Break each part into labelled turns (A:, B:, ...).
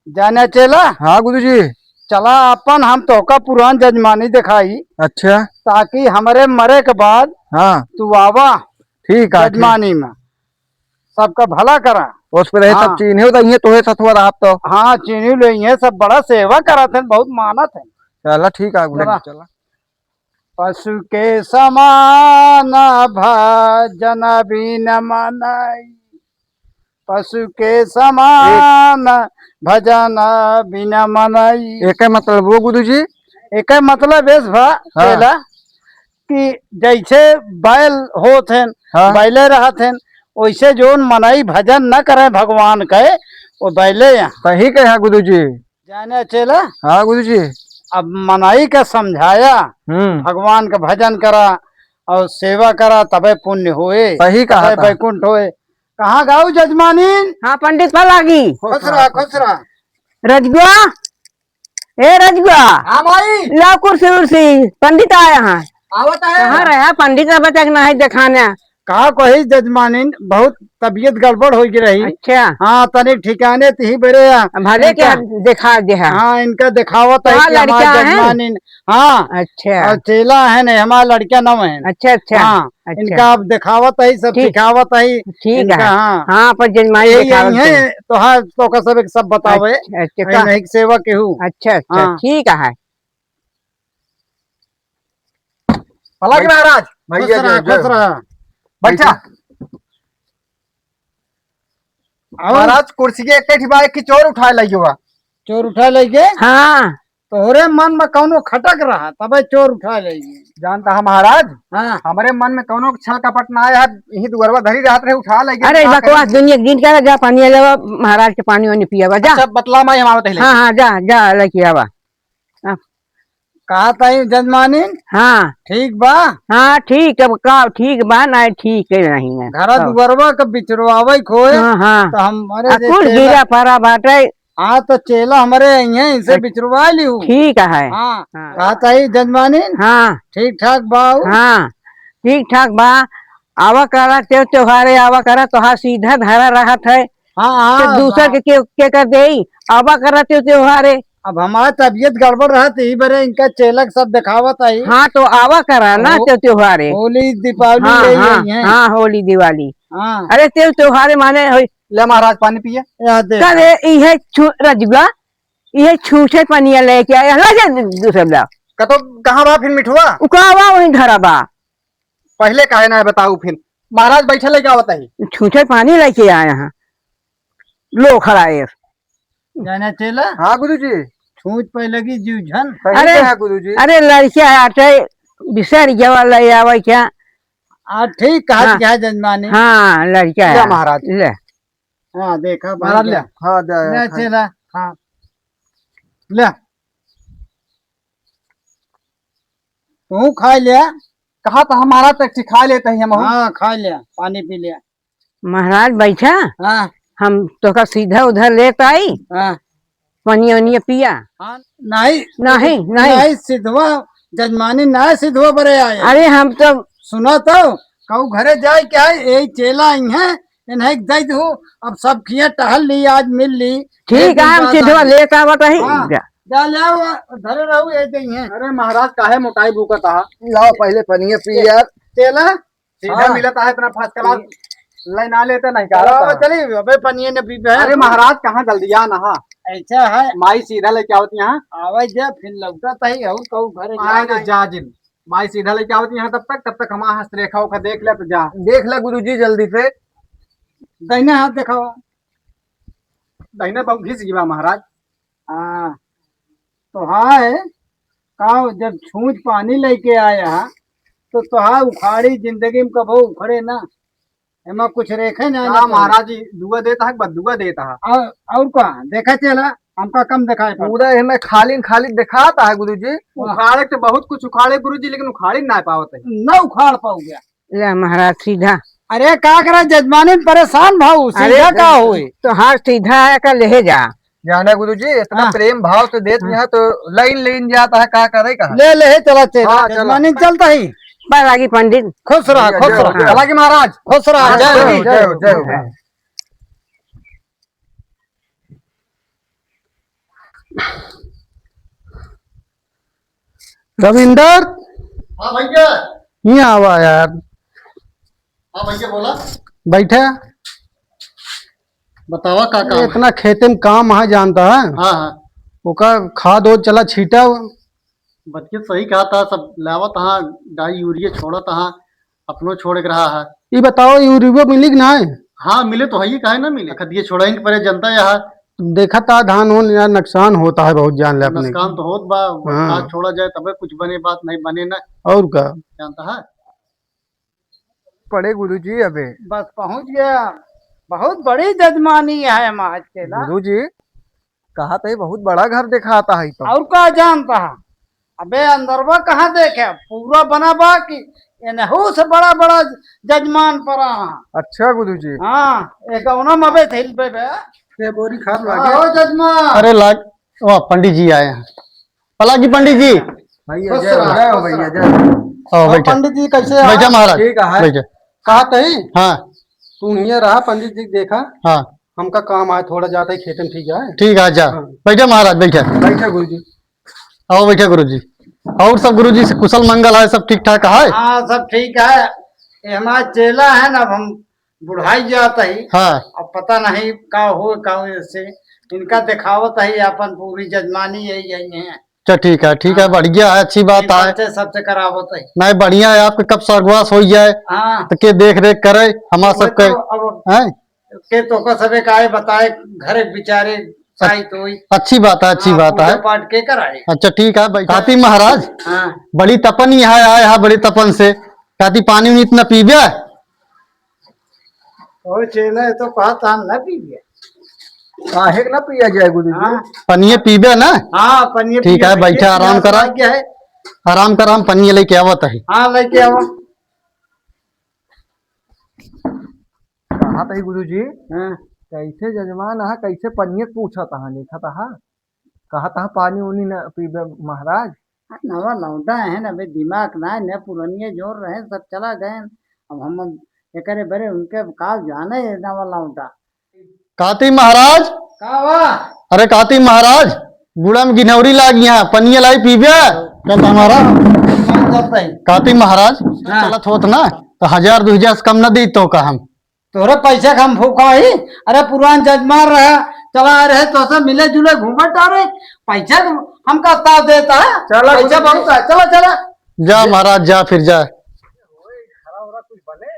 A: जाने चला।
B: हाँ गुरुजी।
A: चला अपन हम तो का पुरान जजमानी दिखाई।
B: अच्छा।
A: ताकि हमारे मरे के बाद
B: हाँ
A: तू आवा
B: ठीक है।
A: जजमानी में सबका भला करा।
B: उस पर सब
A: हाँ
B: चीज होता है तो है सथुआ आप तो।
A: हाँ चीनी ले सब बड़ा सेवा करा थे, बहुत मानत है।
B: चला ठीक है
A: चला।
B: गुरुजी चला।
A: पशु के समान भजन बिन मनाई, पशु के समान भजन बिन मनाई।
B: एक मतलब वो गुरुजी।
A: एक मतलब इस भा कि जैसे बैल होत हैं,
B: हाँ
A: बैले रहत हैं, वैसे जोन मनाई भजन न करे भगवान के वो बैले यहाँ
B: सही कहा गुरुजी।
A: जाने चला।
B: हाँ गुरुजी।
A: अब मनाई का समझाया भगवान का भजन करा और सेवा करा तबे पुण्य होए,
B: सही कहा
A: तबे वैकुंठ होए। कहाँ गाऊ जजमानी।
C: हाँ पंडित फल लागी।
A: खुश रहा खुश रहा।
C: रजगुआ, ए रजगुआ।
A: हाँ भाई
C: ला कुर्सी उर्सी, पंडित आया है।
A: आवत है।
C: कहाँ रहा पंडित अब तक नहीं दिखाने।
A: कहा कोई जजमानी बहुत तबीयत गड़बड़ हो गई रही।
C: अच्छा
A: हाँ तनिक ठिकाने थी बेरे
C: भले क्या दिखा दे है।
A: हाँ इनका दिखावत है कि हमारे
C: लड़कियां हैं?
A: जजमानी। हाँ
C: अच्छा
A: और चेला है नहीं हमारा लड़का नव है।
C: अच्छा अच्छा
A: हाँ
C: अच्छा।
A: इनका अब दिखावत है सब
C: ठीक।
A: दिखावत है
C: ठीक
A: इनका।
C: है।
A: हाँ
C: हाँ पर जजमानी
A: यही
C: दिखावत
A: यही है तो हाँ तो का सब बतावे।
C: अच्छा अच्छा
A: नहीं सेवा केहू।
C: अच्छा अच्छा
A: हाँ।
C: ठीक है।
A: भला के महाराज
B: भैया
A: खुश रहा
B: जय
A: खुश
B: जय।
A: रहा।
B: बैठा
A: और
B: महाराज कुर्सी के एक ठिबा की चोर उठा लगी हुआ।
A: चोर उठा लेगे
C: हाँ
A: तोहरे मन में कौनो खटक रहा तबे चोर उठा लेगे।
B: जानता है महाराज
A: हाँ
B: हमारे मन में कौनो छल कपट ना आया है, यही दुगरवा धरी रात रहे उठा लगी।
C: अरे बकवास दुनिया दिन का जा पानी ले महाराज के पानी वानी पिया जा।
B: सब बतला मैं हम आवत है।
C: हाँ हाँ जा जा लेके आवा।
A: कहा था जजमानी
C: हाँ
A: ठीक बा।
C: हाँ ठीक है का ठीक बा ना ठीक है नहीं है।
A: घर दुगरवा के बिचरवावे खोए
C: हाँ हाँ
A: तो हमारे
C: कुल गिरा पारा बाटे।
A: हाँ तो चेला हमारे यहाँ इनसे बिचरवा ली हूँ।
C: ठीक है।
A: हाँ
C: हाँ।
A: कहा था जजमानी
C: हाँ
A: ठीक ठाक बाऊ।
C: हाँ ठीक ठाक बा। आवा करा त्योहारे आवा करा तो सीधा धारा रहत है।
A: हाँ हाँ
C: दूसर के कर दे आवा करा त्योहारे।
A: अब हमारा तबीयत गड़बड़ रहा थी बरे इनका चेलक सब दिखावत आई।
C: हाँ तो आवा करा ना त्योहारे।
A: होली दीपावली
C: हाँ
A: यही
C: हाँ
A: है।
C: हाँ होली दिवाली।
A: हाँ
C: अरे त्योहारे माने
B: ले महाराज पानी पिए।
C: करे इहे रजगा इहे छूछे पनिया लेके आया ला जा दूसरा ला।
B: कतो कहाँ बा फिर मिठुआ।
C: उकावा वही धरा बा।
B: पहले काहे ना बताऊ फिर महाराज बैठे लेके आवत है।
C: छूछे पानी लेके आया है लो खड़ाए।
A: जाना चेला।
B: हाँ गुरुजी।
A: छूछ पे लगी जूझन।
C: अरे
B: गुरुजी।
C: अरे लड़के आटे बिसर जवा ले आवे क्या।
A: ठीक कहा
C: हाँ।
A: क्या जजमानी।
C: हाँ लड़का
B: ले महाराज।
C: ले
A: हाँ देखा
B: महाराज ले। हाँ
A: ले चेला। हाँ ले तू खा लिया।
B: कहा तो हमारा तक सिखा लेते हैं हम।
A: हाँ खा लिया पानी पी लिया।
C: महाराज बैठा
A: हाँ
C: हम तो का सीधा उधर लेट आई
A: हाँ
C: पनिया वनिया पिया।
A: हाँ नहीं
C: नहीं नहीं
A: नहीं सिद्धवा जजमानी ना सिद्धवा बरे आए।
C: अरे हम तो
A: सुना तो कहू घरे जाए क्या है यही चेला आई है इन्हें दे दू। अब सब किया टहल ली आज मिल ली।
C: ठीक है हम सीधा लेट आवत ही।
A: हाँ। जा लाओ धरे रहू ये दई है।
B: अरे महाराज काहे मोटाई भूखत है। लाओ पहले पनिया पी यार।
A: चेला
B: सीधा
A: हाँ।
B: मिलता है इतना फर्स्ट क्लास लाइन आ लेते नहीं
A: चलो
B: का।
A: चली अबे पनिया ने पी पे।
B: अरे महाराज कहाँ जल्दी आ नहा
A: ऐसा है
B: माई सीधा लेके आवती यहाँ।
A: आवाज जा फिर लौटता ही और कहू घरे
B: आज जा जिन माई सीधा लेके आवती यहाँ तब तक हम हस्तरेखा उखा देख ले तो जा देख ले गुरुजी जल्दी से।
A: दाहिना हाथ दिखाओ।
B: दहीने बहुत घिस गया महाराज।
A: हाँ तो हाँ है कहा जब छूछ पानी लेके आया तो तुहार उखाड़ी जिंदगी में कबो उखड़े ना एमा कुछ रेखे ना।
B: हाँ महाराज जी दुआ देता है बदुआ देता है।
A: और कहा देखा चला हमका कम दिखाए
B: पूरा हमें खाली खाली दिखाता है गुरुजी। उखाड़े तो बहुत कुछ उखाड़े गुरुजी लेकिन उखाड़ी ना पावत है।
A: न उखाड़ पाऊ गया।
C: ले महाराज सीधा।
A: अरे का करा जजमानी परेशान भाऊ सीधा का हुए
C: तो हाँ सीधा का ले जा।
B: जाना गुरुजी इतना
A: हाँ।
B: प्रेम भाव से देते हैं तो लाइन लाइन जाता है का करे का।
A: ले ले चला चला
B: हाँ, चला।
A: जजमानी चलता ही।
C: बालागी पंडित
A: खुश रहा खुश
B: जय हो,
A: रहा।
B: हालांकि महाराज
A: खुश रहा
B: जय हो,
A: जय
B: जय
A: हो,
B: हो, जय हो।
D: रविंदर
B: हाँ भैया।
D: यहाँ आवा यार।
B: हाँ भैया बोला।
D: बैठे।
B: बतावा का काम है?
D: इतना खेते में काम है जानता है।
B: हाँ हाँ
D: ओका खाद ओद चला छीटा।
B: बच्चे सही कहा था, सब लावत हाँ डाई यूरिया छोड़ा था, अपनो छोड़ के रहा है।
D: ये बताओ यूरिया मिली कि ना है?
B: हाँ मिले तो है ही, काहे ना मिले, खदिये छोड़ा के परे जनता यहाँ
D: देखा था धान होन यार नुकसान होता है बहुत जान ले अपने
B: नुकसान तो होत बा।
D: हाँ।
B: खाद छोड़ा जाए तबे कुछ बने, बात नहीं बने ना,
D: और का
B: जानता है।
E: पड़े गुरुजी अबे।
A: बस पहुंच गया। बहुत बड़ी जजमानी है महाज के ला।
E: गुरुजी कहा था बहुत बड़ा घर दिखाता है तो।
A: और का जानता है? अबे अंदरवा कहाँ देखे, पूरा बना बा कि एनहू से बड़ा बड़ा जजमान पड़ा।
E: अच्छा गुरुजी।
A: हाँ एक औनम अबे थिल पे बे।
D: ये बोरी खाद
A: आओ जजमान।
B: अरे लाग वाह पंडित जी आए हैं। पला जी पंडित जी।
E: भैया
A: खुश
E: जय हो,
A: रहो,
E: जय हो
A: खुश
E: भैया
A: रहो।
E: जय हो।
B: बैठे
D: पंडित जी कैसे
B: बैठे महाराज,
E: ठीक है।
B: बैठे।
D: कहा तही
B: हाँ
D: तू नहीं रहा पंडित जी देखा
B: हाँ
D: हमका काम आया थोड़ा जाता है खेत में ठीक है।
B: ठीक है, जा
D: हाँ।
B: बैठे महाराज, बैठे।
D: बैठे गुरुजी।
B: आओ बैठे गुरुजी। और सब गुरुजी से कुशल मंगल है, सब ठीक ठाक है?
A: हाँ सब ठीक है। ये हमारा चेला है ना, अब हम बुढ़ाई जाता ही।
B: हाँ
A: अब पता नहीं का हो का से इनका दिखावत है, अपन पूरी जजमानी यही यही है।
B: अच्छा ठीक है, ठीक है, बढ़िया है, अच्छी बात है।
A: बच्चे सबसे करावत है।
B: नहीं बढ़िया है, आपके कब स्वर्गवास हो जाए
A: हाँ
B: तो के देख रेख करे हमारा
A: वही
B: सबके
A: तो अब
B: हैं।
A: के तो को सबे काहे बताए, घरे बेचारे साई तो ही।
B: अच्छी बात है, अच्छी बात है।
A: पूजा पाठ के कराए।
B: अच्छा ठीक है, काती महाराज
A: हाँ
B: बड़ी तपन यहाँ आए है, बड़ी तपन से काती पानी उनी इतना पीबे।
A: वो चेला तो कहता हम न पी गया।
E: काहे ना पिया जाए गुरुजी।
A: हाँ
B: पनिये पीबे ना।
A: हाँ पनीर
B: ठीक है, बैठे आराम करा।
A: क्या है?
B: आराम कर, हम पनिये लेके आवत है।
A: हाँ लेके आओ।
E: कहा था गुरुजी
A: हाँ
E: कैसे जजमान है, कैसे पनिये पूछा था, लिखा था कहा था पानी उनी न पीबे महाराज।
A: नवा लौटा है ना भाई, दिमाग ना है न, पुरानिये जोर रहे सब चला गए। अब हम एकरे बरे उनके काल जाने है नवा लौटा।
B: काती महाराज,
A: का वाह
B: अरे काती महाराज गुड़ा में गिनौरी लागी यहाँ, पनिये लाई पीबे क्या हमारा।
A: मन करता है।
B: काती महाराज
A: हाँ।
B: चलत होत ना तो 1000-2000 से कम न दी तो का हम।
A: तोरे पैसे का हम फूका ही। अरे पुरान जजमान रहा, चला रहे तो सब मिले जुले घूमट आ रहे। पैसा हमका ताव देता है।
E: चला
A: पैसा
E: गुरुजी।
A: बहुत है, चला चला।
B: जा महाराज जा, फिर जा।
E: कुछ बने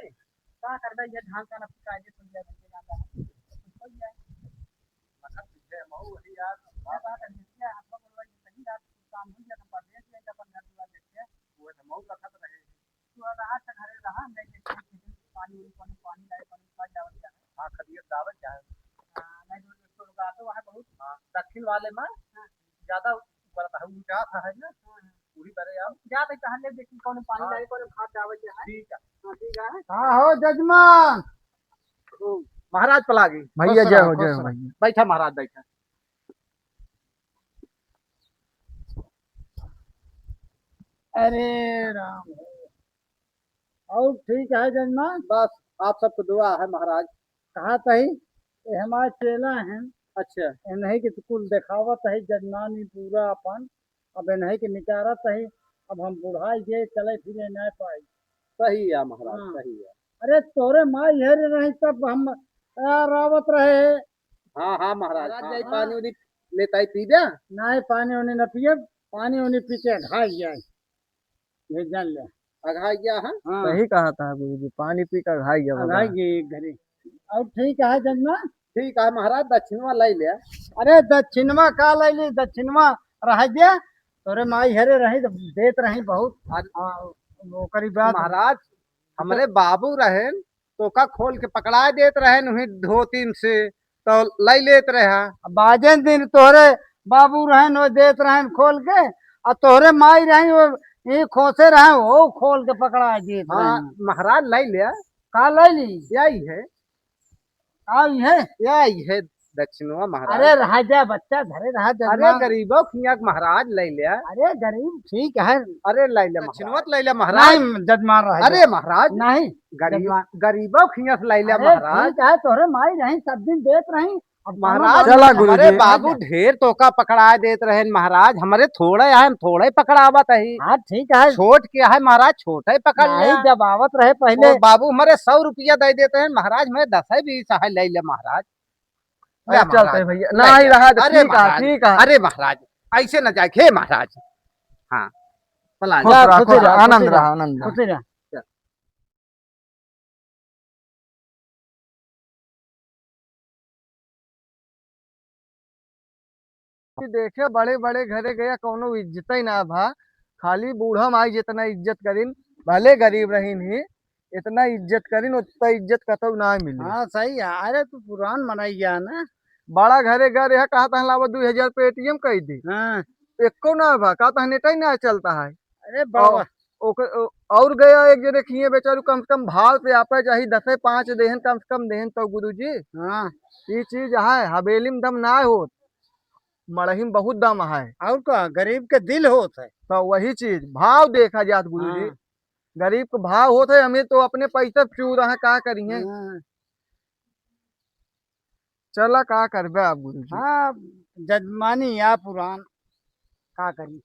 A: का करबे ये धान का न पिकाए जे सुन जाए बच्चे जाता है। हो जाए मतलब तुझे मऊ ही यार बात आ रही है। आप लोग बोल रहे सही रात काम हो गया तो परदेश में का अपन घर दुआ लेके वो तो मऊ रखत रहे। तू रात तक घरे रहा नहीं लेके पानी पानी लाए पानी का जावत क्या है। हां खदियत दावत क्या है। हां नहीं तो उसको गातो वहां बहुत दक्षिण वाले में ज्यादा ऊपर था, ऊंचा था है ना। पूरी तरह आप जाते टहलने देखी कौन पानी लाए कौन खाद दावत क्या है। ठीक है हां ठीक है। हां हो जजमान।
B: महाराज पला गई।
E: भैया जय हो, जय हो भैया।
B: बैठा महाराज, बैठा।
A: अरे राम। और ठीक है जजमान।
B: बस आप सबको दुआ है महाराज।
A: कहा तही ये हमारे चेला हैं।
B: अच्छा
A: नहीं कि कुल दिखावत है जजमानी पूरा अपन। अब नहीं कि निचारत है। अब हम बुढ़ाई जे चले फिरे न पाई।
B: सही है महाराज,
A: हाँ।
B: सही है।
A: अरे तोरे माँ हेरे रही तब हम रावत रहे।
B: हाँ हाँ महाराज,
A: हाँ,
B: जाई
A: हाँ।
B: पानी उनी लेता ही पी दे।
A: नहीं पानी उनी न पिए, पानी उनी पी के घाई जाए, ये जान ले।
B: अघा गया है।
A: हाँ
E: सही कहा था गुरुजी, पानी पी कर घाई गया बाबा।
A: घाई गई घरे। और ठीक है जजमान।
B: ठीक है महाराज, दक्षिणवा लाई ले।
A: अरे दक्षिणवा का लैली, दक्षिणवा रह गया तोरे माई हेरे रही तो देत रही बहुत। वो करी बात
B: महाराज हमरे बाबू रहे तो का खोल के पकड़ा देत रहे नहीं धोतीन से तो लाई लेत रहे।
A: बाजे दिन तोरे बाबू रहन वो देत रहन खोल के, और तोरे माई रही वो ये खोसे रहे वो खोल के पकड़ा देत
B: हाँ
A: रहे।
B: महाराज लाई ले।
A: का लैली
B: यही है,
A: आई है।
B: यही है दक्षिणवा महाराज।
A: अरे रह जा बच्चा घरे रहा
B: अरे
A: जजमान।
B: गरीबों खिया महाराज लाई ले।
A: अरे गरीब ठीक है।
B: अरे लाई ले दक्षिणवा लाई ले महाराज।
A: नहीं जजमान रह
B: अरे महाराज
A: नहीं
B: गरीब
A: जजमान।
B: गरीबों खिया लाई ले
A: अरे
B: महाराज।
A: ठीक है तोरे माई रही सब दिन देत रही,
B: महाराज
E: चला गुरुजी।
B: हमारे बाबू ढेर तोका पकड़ा देते रहे महाराज, हमारे थोड़े है, हम थोड़े ही पकड़ावत है।
C: हाँ ठीक है,
B: छोट के है महाराज, छोटा ही पकड़
C: नहीं
B: लिया।
C: जब आवत रहे पहले
B: और बाबू हमारे 100 रुपया दे देते हैं महाराज, मैं 10 है 20 है ले ले महाराज। ले
E: अरे चलते हैं
B: महाराज,
E: भैया,
B: ले
E: नहीं
B: ले।
E: रहा तो
B: अरे
E: ठीक है
B: महाराज,
E: ठीक है।
B: अरे महाराज ऐसे न जाए खे महाराज। हाँ पला
E: खुश
C: जा,
E: रहा,
C: खुश
E: खुश
C: रहा,
E: रहा, आनंद
C: खुश
E: रहा
C: रहा।
E: आनंद रहा।
C: खुश रह।
E: कि देखे बड़े बड़े घरे गया कोनो इज्जत ही ना भा, खाली बूढ़ा माई जितना इज्जत करीन, भले गरीब रहीन ही इतना इज्जत करीन उतना इज्जत कतौ ना मिली।
A: हाँ सही है, अरे तू पुरान मनाई गया ना।
E: बड़ा घरे गए है कहा था लावा 2000 पे एटीएम कही दी,
A: हाँ
E: एको ना भा, कहा था नेटा ही ना चलता है।
A: अरे बड़ा
E: और गया एक जने खिए बेचारू कम से कम भाव से आपे चाहिए 10 5 देहन कम से कम देहन तो गुरुजी
A: हाँ
E: ये चीज है, हवेली में दम ना हो, मड़ही में बहुत दम है।
A: और का गरीब के दिल होता है।
E: तो वही चीज भाव देखा जात गुरुजी,
A: हाँ,
E: गरीब को भाव होते है, हमें तो अपने पैसे चू रहे का करिए।
A: हाँ,
E: चला का करबे आप गुरुजी।
A: हाँ जजमानी या पुरान का करी।